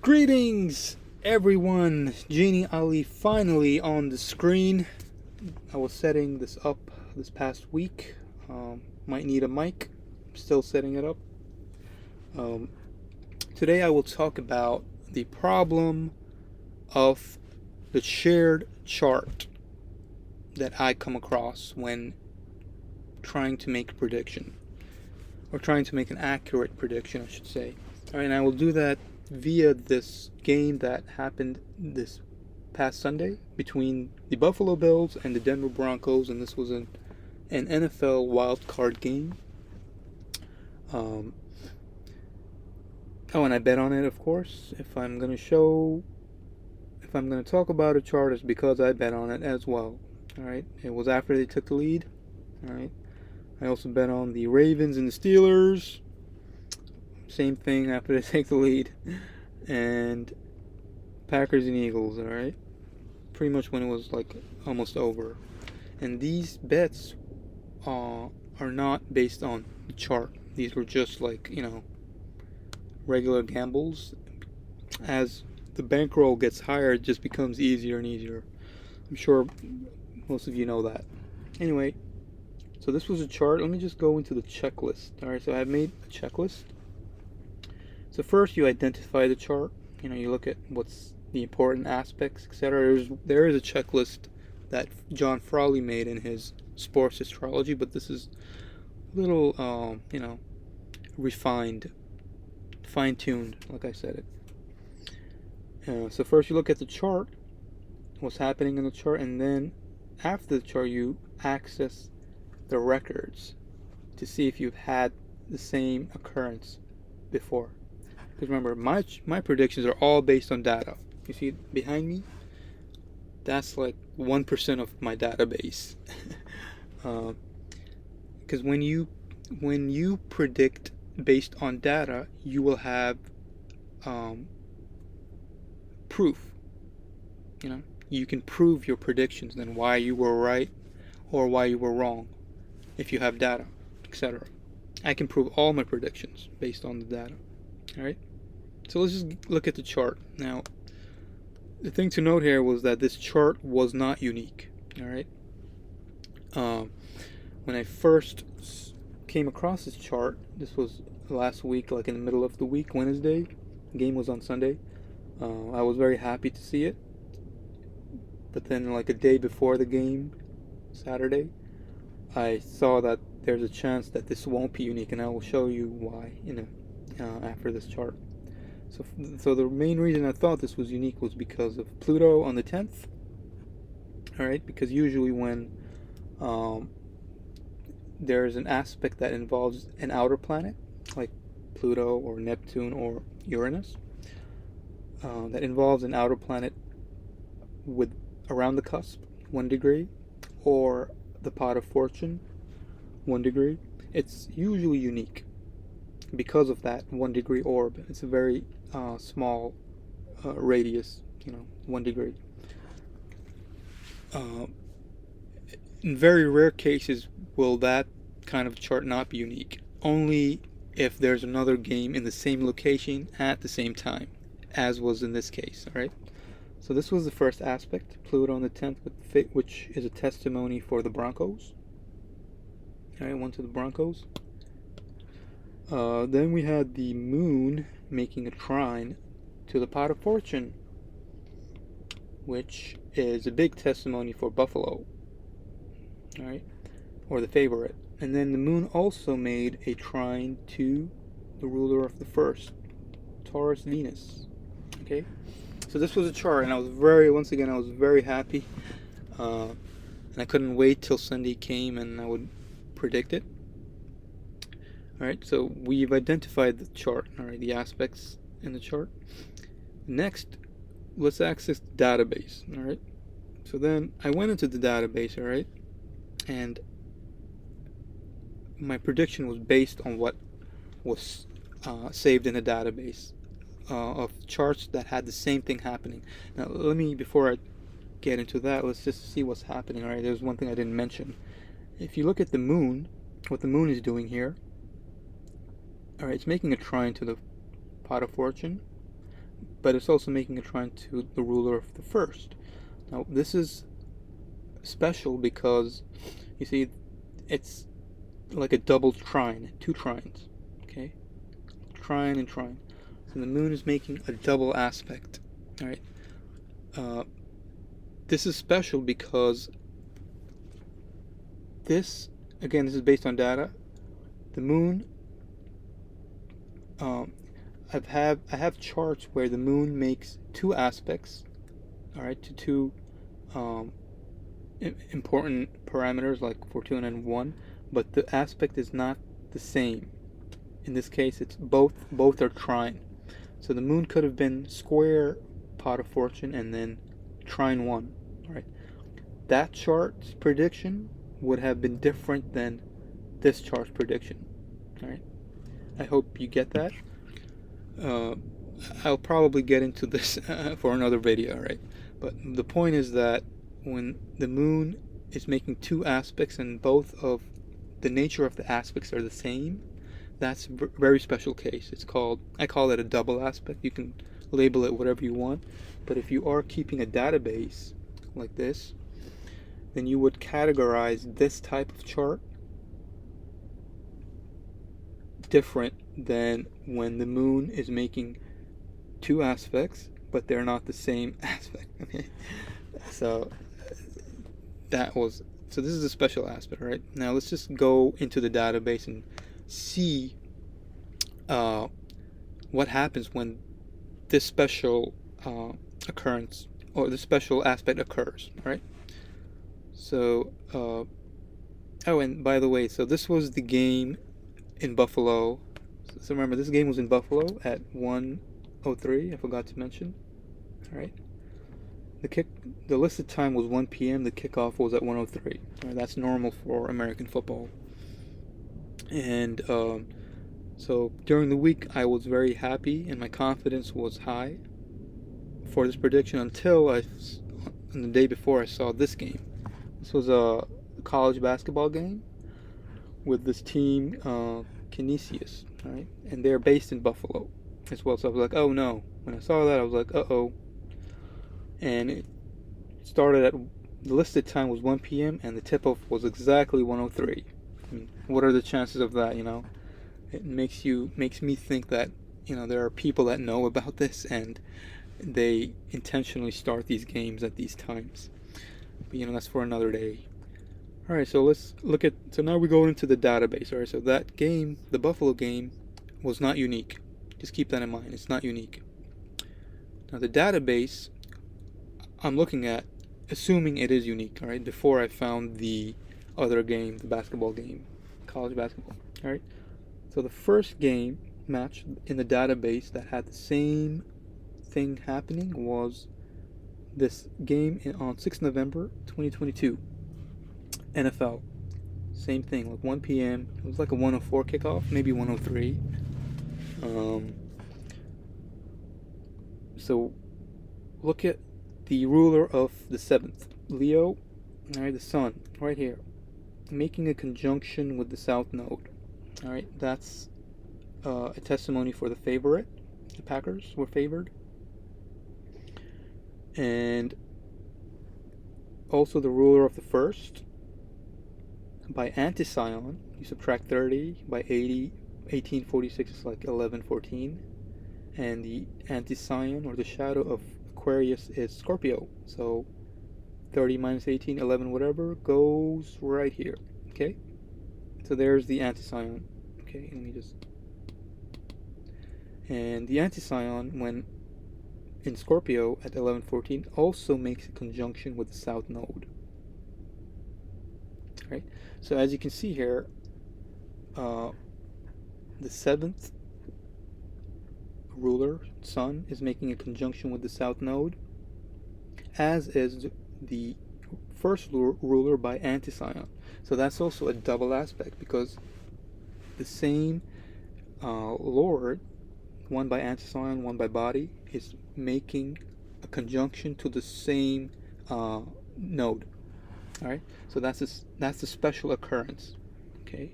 Greetings, everyone. Genie Ali finally on the screen. I was setting this up this past week. Might need a mic. Still setting it up. Um, Today I will talk about the problem of the shared chart that I come across when trying to make a prediction, or trying to make an accurate prediction, I should say. All right, and I will do that via this game that happened this past Sunday between the Buffalo Bills and the Denver Broncos, and this was an NFL wild card game. And I bet on it, of course. If I'm going to talk about a chart, it's because I bet on it as well. All right, it was after they took the lead. All right, I also bet on the Ravens and the Steelers. Same thing after they take the lead, and Packers and Eagles. All right, pretty much when it was like almost over. And these bets are not based on the chart. These were just like, regular gambles. As the bankroll gets higher, it just becomes easier and easier. I'm sure most of you know that. Anyway, so this was a chart. Let me just go into the checklist. All right, so I've made a checklist. So first you identify the chart. You look at what's the important aspects, etc. There is a checklist that John Frawley made in his sports astrology, but this is a little, refined, fine-tuned, like I said it. So first you look at the chart, what's happening in the chart, and then after the chart you access the records to see if you've had the same occurrence before. Because remember, my predictions are all based on data. You see behind me? That's like 1% of my database. Because when you predict based on data, you will have proof. You can prove your predictions, then why you were right or why you were wrong, if you have data, etc. I can prove all my predictions based on the data. All right. So let's just look at the chart now. The thing to note here was that this chart was not unique. All right. When I first came across this chart, this was last week, like in the middle of the week, Wednesday. The game was on Sunday. I was very happy to see it. But then, like a day before the game, Saturday, I saw that there's a chance that this won't be unique, and I will show you why, after this chart. So the main reason I thought this was unique was because of Pluto on the 10th. All right, because usually when there's an aspect that involves an outer planet, like Pluto or Neptune or Uranus, that involves an outer planet with around the cusp, 1 degree, or the pot of fortune, 1 degree, it's usually unique because of that 1 degree orb. It's a very small radius, 1 degree. In very rare cases will that kind of chart not be unique. Only if there's another game in the same location at the same time, as was in this case. All right. So this was the first aspect, Pluto on the 10th, which is a testimony for the Broncos. All right, one to the Broncos. Then we had the moon making a trine to the pot of fortune, which is a big testimony for Buffalo. All right, or the favorite. And then the moon also made a trine to the ruler of the first, Taurus Venus. Okay, so this was a chart, and I was very happy, and I couldn't wait till Sunday came and I would predict it. All right, so we've identified the chart, all right, the aspects in the chart. Next, let's access the database. All right, so then I went into the database, all right, and my prediction was based on what was saved in the database of charts that had the same thing happening. Now, before I get into that, let's just see what's happening. All right, there's one thing I didn't mention. If you look at the moon, what the moon is doing here, all right, it's making a trine to the pot of fortune, but it's also making a trine to the ruler of the first. Now, this is special because, you see, it's like a double trine, two trines, okay? Trine and trine. So the moon is making a double aspect, all right? This is special because this, again, this is based on data. The moon, I have charts where the moon makes two aspects, all right, to two important parameters like Fortuna and 1, but the aspect is not the same. In this case, it's both are trine. So the moon could have been square pot of fortune and then trine 1, right? That chart's prediction would have been different than this chart's prediction, all right? I hope you get that. I'll probably get into this for another video, right? But the point is that when the moon is making two aspects and both of the nature of the aspects are the same, that's a very special case. I call it a double aspect. You can label it whatever you want, but if you are keeping a database like this, then you would categorize this type of chart different than when the moon is making two aspects, but they're not the same aspect. Okay, so this is a special aspect, right? Now let's just go into the database and see what happens when this special occurrence or the special aspect occurs, right? So, oh, and by the way, so this was the game in Buffalo. So remember, this game was in Buffalo at 1:03. I forgot to mention. All right. The listed time was 1 p.m. The kickoff was at 1:03. Right, that's normal for American football. And so during the week, I was very happy and my confidence was high for this prediction until on the day before I saw this game. This was a college basketball game with this team, Canisius, right? And they're based in Buffalo as well. So I was like, oh no. When I saw that, I was like, uh-oh. And it started at, the listed time was 1 p.m. and the tip-off was exactly 1:03. I mean, what are the chances of that, you know? It makes me think that, you know, there are people that know about this and they intentionally start these games at these times. But, you know, that's for another day. Alright, so let's look at, so now we go into the database. Alright, so that game, the Buffalo game, was not unique. Just keep that in mind, it's not unique. Now the database I'm looking at, assuming it is unique, alright, before I found the other game, the basketball game, college basketball, alright. So the first game match in the database that had the same thing happening was this game on 6th November 2022, NFL. Same thing, like 1 p.m. It was like a 1:04 kickoff, maybe 1:03. So look at the ruler of the 7th, Leo, alright, the sun, right here, making a conjunction with the south node. Alright, that's a testimony for the favorite. The Packers were favored. And also the ruler of the first. By anti-scion, you subtract 30. By 1846 is like 1114. And the anti-scion, or the shadow of Aquarius, is Scorpio. So 30 minus 18, 11, whatever, goes right here. Okay? So there's the anti-scion. Okay, let me just... And the anti-scion, when in Scorpio at 1114, also makes a conjunction with the south node. Right? So as you can see here, the 7th ruler, sun, is making a conjunction with the south node, as is the first ruler by anti-scion. So that's also a double aspect, because the same lord, one by anti-scion, one by body, is making a conjunction to the same node. All right, so that's a special occurrence. Okay,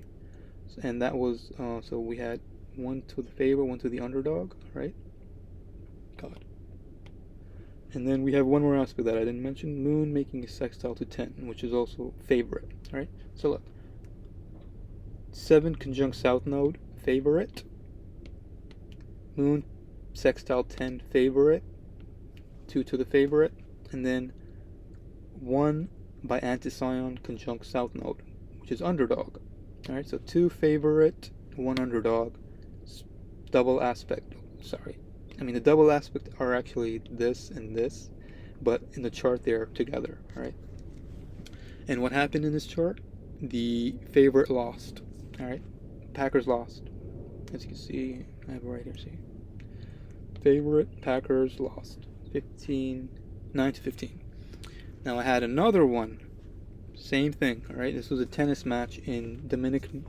and that was so we had one to the favor, one to the underdog. Right? God. And then we have one more aspect that I didn't mention, Moon making a sextile to 10, which is also favorite. Alright, so look. 7 conjunct South Node, favorite. Moon sextile 10, favorite. 2 to the favorite. And then 1 by Anticyon conjunct South Node, which is underdog. Alright, so 2 favorite, 1 underdog. Double aspect. Sorry. I mean, the double aspect are actually this and this, but in the chart they're together, alright? And what happened in this chart? The favorite lost, alright? Packers lost. As you can see, I have it right here, see? Favorite, Packers lost. 9 to 15. Now I had another one. Same thing, alright? This was a tennis match in Dominican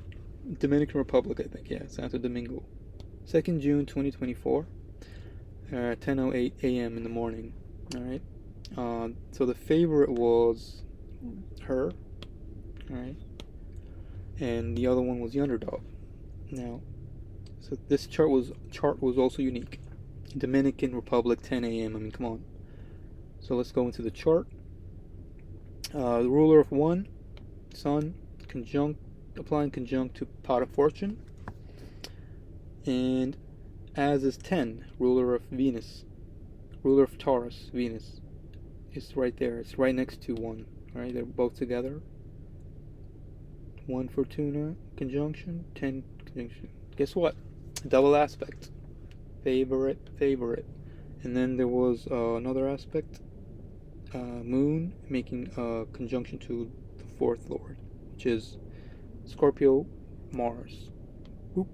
Republic, I think. Yeah, Santo Domingo. 2nd June 2024. 10:08 a.m. in the morning. Alright. So the favorite was her. Alright. And the other one was the underdog. Now, so this chart was also unique. Dominican Republic, 10 a.m. I mean, come on. So let's go into the chart. The ruler of 1, Sun, applying conjunct to pot of fortune. And as is 10, ruler of Venus, ruler of Taurus, Venus. It's right there. It's right next to 1. Right? They're both together. 1 Fortuna conjunction, 10 conjunction. Guess what? Double aspect. Favorite. And then there was another aspect. Moon making a conjunction to the 4th Lord, which is Scorpio, Mars. Whoop.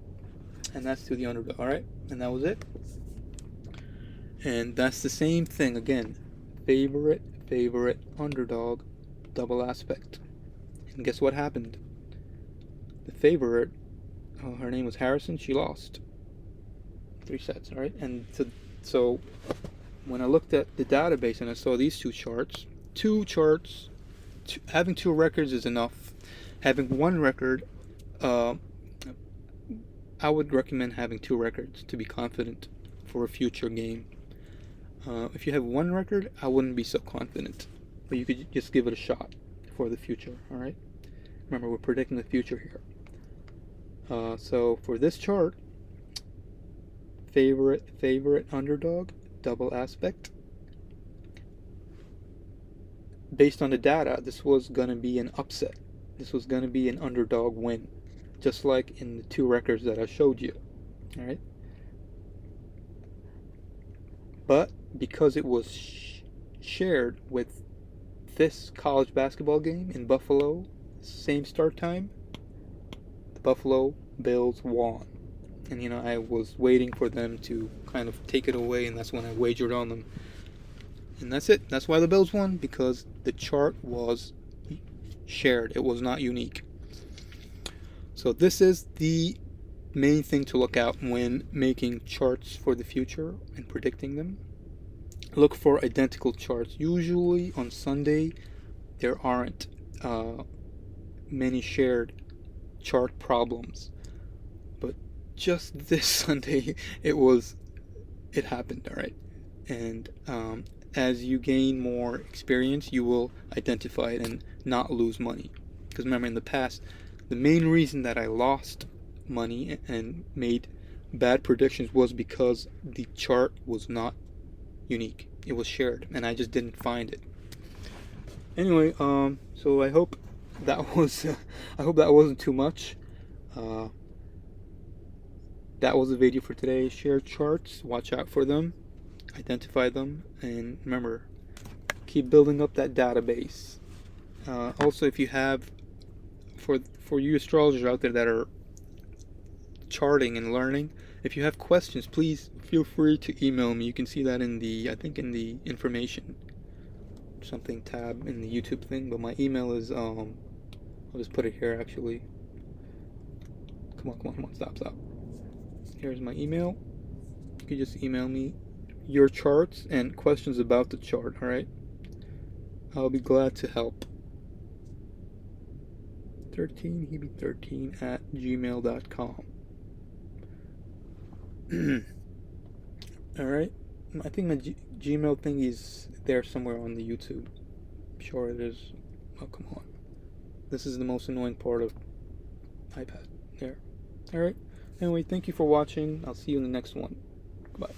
And that's to the underdog, alright? And that was it. And that's the same thing again. Favorite, underdog, double aspect. And guess what happened? The favorite, her name was Harrison, she lost. 3 sets, alright? And so when I looked at the database and I saw these two charts, having 2 records is enough. Having 1 record, I would recommend having 2 records to be confident for a future game. If you have 1 record, I wouldn't be so confident, but you could just give it a shot for the future, alright? Remember, we're predicting the future here. So for this chart, favorite, underdog, double aspect. Based on the data, this was going to be an upset. This was going to be an underdog win, just like in the 2 records that I showed you. Alright? But because it was shared with this college basketball game in Buffalo, same start time, the Buffalo Bills won. And I was waiting for them to kind of take it away, and that's when I wagered on them. And that's it. That's why the Bills won, because the chart was shared. It was not unique. So this is the main thing to look out when making charts for the future and predicting them. Look for identical charts. Usually on Sunday there aren't many shared chart problems, but just this Sunday it happened. All right. And as you gain more experience, you will identify it and not lose money. Because remember, in the past, the main reason that I lost money and made bad predictions was because the chart was not unique. It was shared, and I just didn't find it. Anyway, so I hope that was I hope that wasn't too much. That was the video for today. Share charts, watch out for them, identify them, and remember, keep building up that database. Also, if you have, for you astrologers out there that are charting and learning, if you have questions, please feel free to email me. You can see that in the information something tab in the YouTube thing, but my email is I'll just put it here actually. Come on, stop. Here's my email. You can just email me your charts and questions about the chart, alright? I'll be glad to help. 13hebe13 at gmail.com. Alright, I think my Gmail thing is there somewhere on the YouTube. I'm sure it is. Oh, come on. This is the most annoying part of iPad. There. Alright. Anyway, thank you for watching. I'll see you in the next one. Goodbye.